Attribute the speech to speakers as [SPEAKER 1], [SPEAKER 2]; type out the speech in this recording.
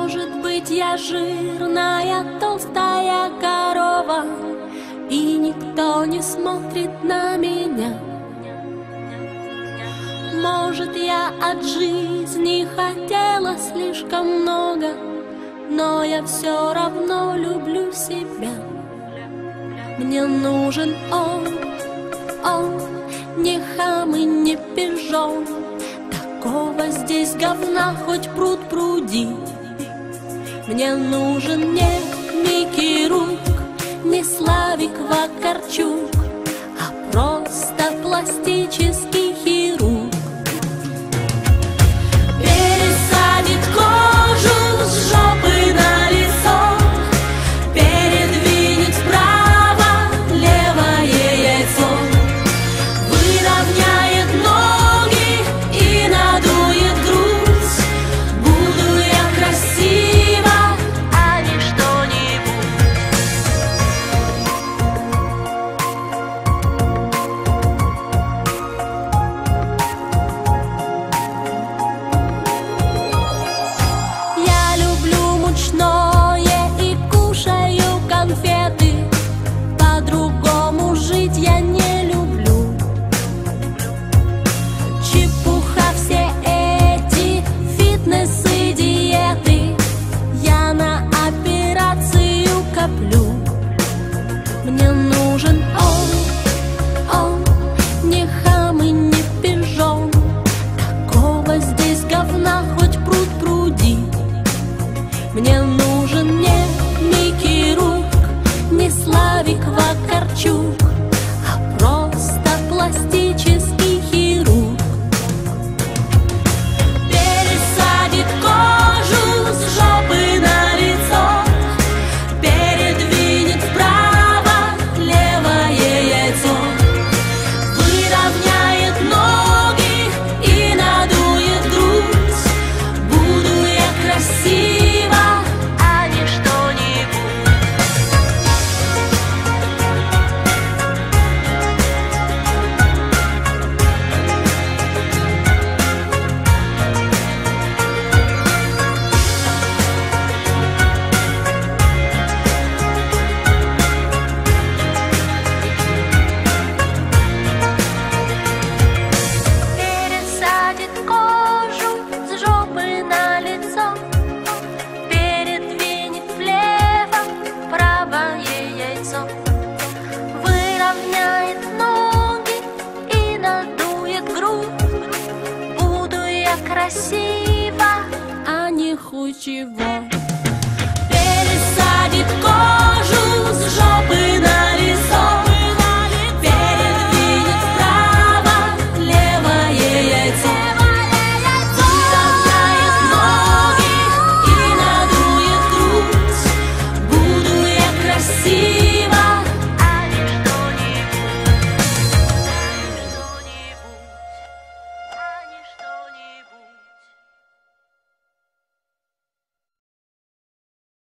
[SPEAKER 1] Может быть, я жирная, толстая корова, и никто не смотрит на меня. Может, я от жизни хотела слишком много, но я все равно люблю себя. Мне нужен он, не хам и не пижон. Такого здесь говна хоть пруд пруди. Мне нужен не Микки Рук, не Славик Вакарчук, а просто пластический хирург. Пересадит кожу с жопы на лицо, передвинет вправо левое яйцо, выровняет ноги и надует грудь. Буду я красива, а не что-нибудь. Я люблю мучное и кушаю конфеты. По-другому жить я не люблю. Чепуха все эти фитнесы, диеты. Я на операцию коплю. Мне нужен он, не хам и не пижон. Такого здесь говна хоть пруд пруди. Мне нужен не Микки Рук, не Славик Вакарчук, а просто пластический хирург. Пересадит кожу с жопы на лицо, передвинет вправо левое яйцо, выровняет ноги и надует грудь. Буду я красива, а не что-нибудь. Пересадит кожу с жопы на лицо, передвинет влево правое яйцо, выровняет ноги и надует грудь. Буду я красива, а не хуй чего.